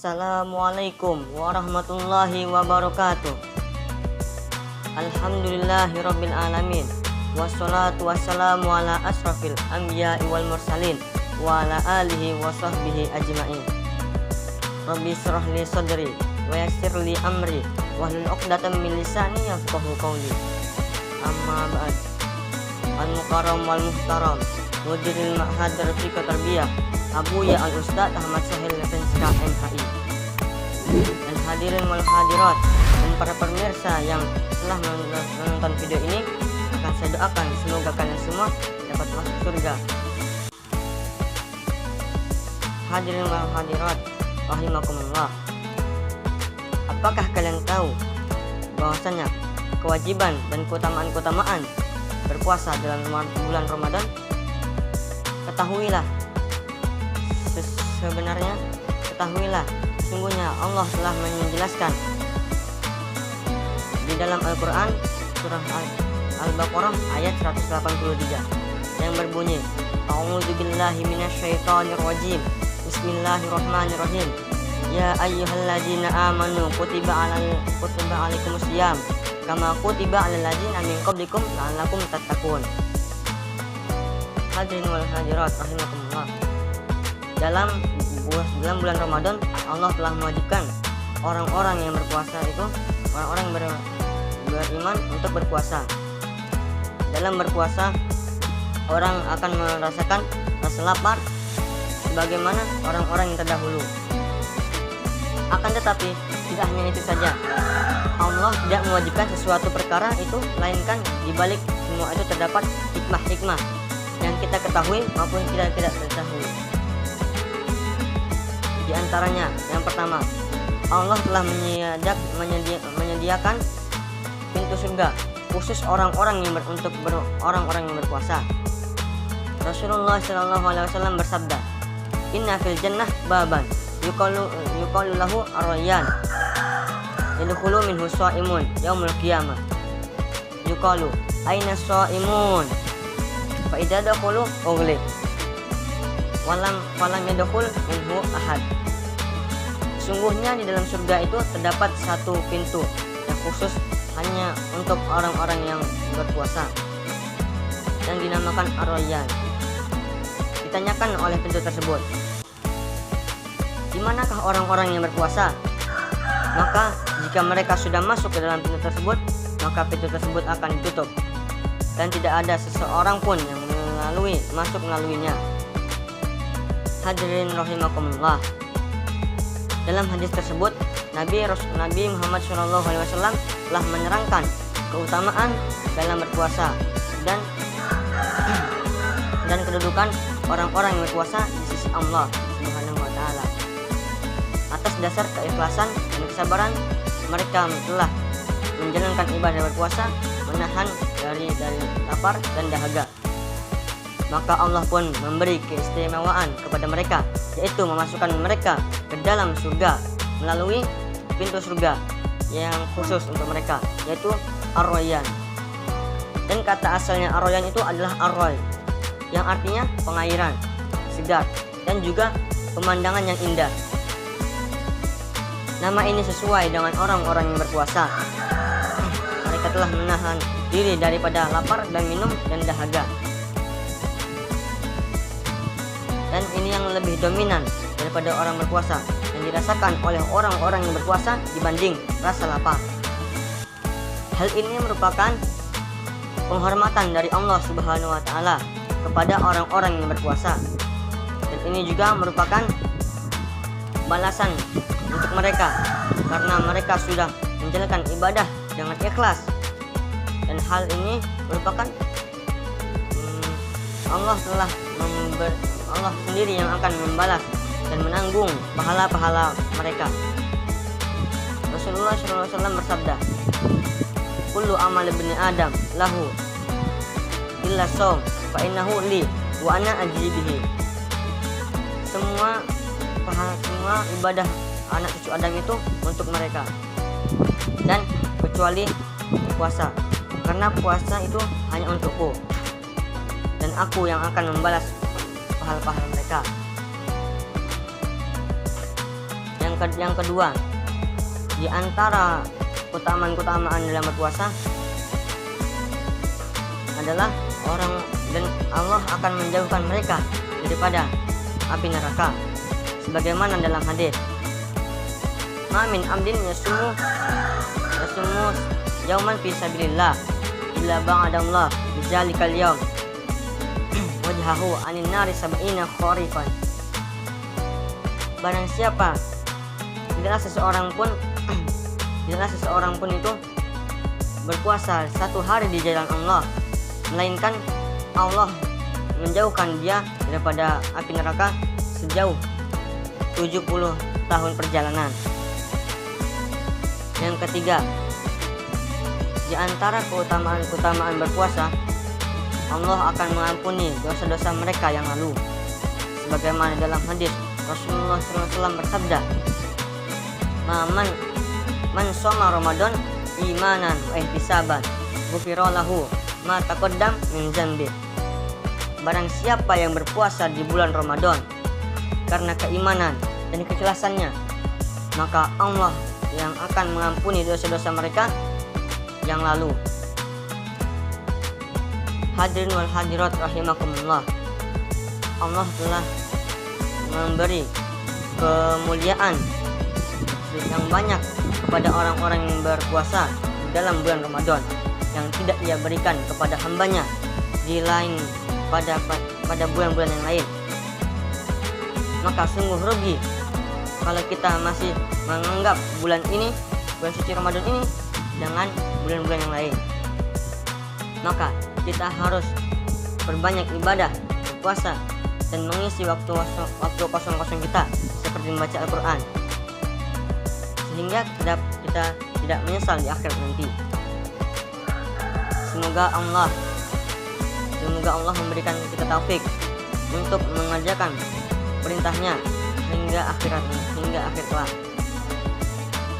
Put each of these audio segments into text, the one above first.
Assalamualaikum warahmatullahi wabarakatuh. Alhamdulillahirabbil alamin. Wassalatu wassalamu ala asrafil anbiya'i wal mursalin wa ala alihi wa sahbihi ajma'in. Rabbi shrah li sadri wa yassir li amri wahlul 'uqdatam min lisani yafqahu qawli. Amma ba'd. Al-mukarram wal muhtaram mudiril ma'had rafiqa tarbiyah Abuya Al-Ustadz Ahmad Sahil Levenska MHI, dan hadirin wal hadirat dan para pemirsa yang telah menonton video ini, akan saya doakan semoga kalian semua dapat masuk surga. Hadirin wal hadirat rahimakumullah, apakah kalian tahu bahwasanya kewajiban dan keutamaan berpuasa dalam bulan Ramadan? Ketahuilah, sesungguhnya Allah telah menjelaskan di dalam Al-Quran surah Al-Baqarah ayat 183 yang berbunyi, A'udzubillahi minasyaitonirrajim, Bismillahirrahmanirrahim. Ya ayyuhalladzina amanu kutiba alaikumusiyam kama kutiba alal ladzina min qablikum la'allakum tattaqun. Hadirin wal hadirat rahimakumullah, dalam bulan Ramadan Allah telah mewajibkan orang-orang yang berpuasa itu, orang-orang yang beriman untuk berpuasa. Dalam berpuasa orang akan merasakan rasa lapar sebagaimana orang-orang yang terdahulu. Akan tetapi tidak hanya itu saja, Allah tidak mewajibkan sesuatu perkara itu, melainkan di balik semua itu terdapat hikmah-hikmah yang kita ketahui maupun tidak ketahui. Di antaranya, yang pertama, Allah telah menyediakan pintu surga khusus orang-orang yang orang-orang yang berpuasa. Rasulullah SAW bersabda, Inna fil jannah baban yuqalu lahu ar-rayyan yadkhulu minhu sha'imun yaumul qiyamah yuqalu aina sha'imun fa idza dakhulu ughliq walam yadkhul minhu ahad. Sungguhnya di dalam surga itu terdapat satu pintu yang khusus hanya untuk orang-orang yang berpuasa yang dinamakan Ar-Rayyan. Ditanyakan oleh pintu tersebut, di manakah orang-orang yang berpuasa? Maka jika mereka sudah masuk ke dalam pintu tersebut, maka pintu tersebut akan ditutup dan tidak ada seseorang pun yang masuk melaluinya. Hadirin rahimakumullah, dalam hadis tersebut Nabi Muhammad SAW telah menerangkan keutamaan dalam berpuasa dan kedudukan orang-orang yang berpuasa di sisi Allah Subhanahu wa Ta'ala. Atas dasar keikhlasan dan kesabaran mereka telah menjalankan ibadah berpuasa, menahan dari lapar dan dahaga. Maka Allah pun memberi keistimewaan kepada mereka, yaitu memasukkan mereka ke dalam surga melalui pintu surga yang khusus untuk mereka, yaitu Ar-Rayyan. Dan kata asalnya Ar-Rayyan itu adalah Ar-Ray, yang artinya pengairan, segar, dan juga pemandangan yang indah. Nama ini sesuai dengan orang-orang yang berpuasa. Mereka telah menahan diri daripada lapar dan minum dan dahaga. Dan ini yang lebih dominan daripada orang berpuasa yang dirasakan oleh orang-orang yang berpuasa dibanding rasa lapar. Hal ini merupakan penghormatan dari Allah Subhanahu wa Ta'ala kepada orang-orang yang berpuasa, dan ini juga merupakan balasan untuk mereka karena mereka sudah menjalankan ibadah dengan ikhlas, dan hal ini merupakan Allah sendiri yang akan membalas dan menanggung pahala-pahala mereka. Rasulullah SAW bersabda, Kullu amal ibni Adam lahu illa shaum fa innahu li wa ana ajzi bihi. Semua ibadah anak cucu Adam itu untuk mereka, dan kecuali puasa, karena puasa itu hanya untukku dan aku yang akan membalas pahala-pahala mereka. Yang Yang kedua, di antara keutamaan dalam berpuasa adalah dan Allah akan menjauhkan mereka daripada api neraka. Sebagaimana dalam hadis, "Mamin amdin yasumu yauman fi sabilillah illa ba'adallah bizalikal yaum wajhahu anin nari sab'ina kharifan." Barang siapa, tidaklah seseorang pun itu berpuasa satu hari di jalan Allah, melainkan Allah menjauhkan dia daripada api neraka sejauh 70 tahun perjalanan. Yang ketiga, di antara keutamaan berpuasa, Allah akan mengampuni dosa-dosa mereka yang lalu. Sebagaimana dalam hadis, Rasulullah SAW bersabda, Man shoma Ramadan imanan wa ihtisaban ghufira lahu ma taqaddam min dzambi. Barang siapa yang berpuasa di bulan Ramadan karena keimanan dan keikhlasannya, maka Allah yang akan mengampuni dosa-dosa mereka yang lalu. Hadirin wal hadirat rahimakumullah, Allah telah memberi kemuliaan yang banyak kepada orang-orang yang berpuasa dalam bulan Ramadan yang tidak ia berikan kepada hambanya di lain pada bulan-bulan yang lain. Maka sungguh rugi kalau kita masih menganggap bulan suci Ramadan ini dengan bulan-bulan yang lain. Maka kita harus berbanyak ibadah, berpuasa, dan mengisi waktu kosong kita seperti membaca Al-Quran, sehingga kita tidak menyesal di akhirat nanti. Semoga Allah memberikan kita taufik untuk mengerjakan perintahnya hingga akhir kelak.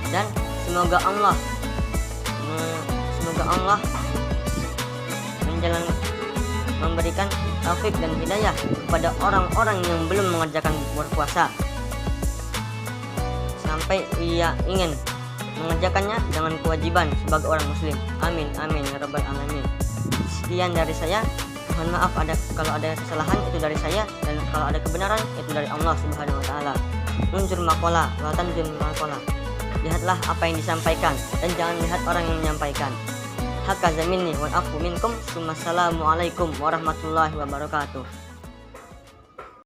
Dan semoga Allah memberikan taufik dan hidayah kepada orang-orang yang belum mengerjakan berpuasa sampai ia ingin mengerjakannya dengan kewajiban sebagai orang muslim. Amin amin ya rabbal alamin. Sekian dari saya. Mohon maaf kalau ada kesalahan, itu dari saya, dan kalau ada kebenaran itu dari Allah Subhanahu wa taala. Unzur maqala wa tanzur maqala. Lihatlah apa yang disampaikan dan jangan lihat orang yang menyampaikan. Hakaza minni wal afu minkum. Assalamualaikum warahmatullahi wabarakatuh.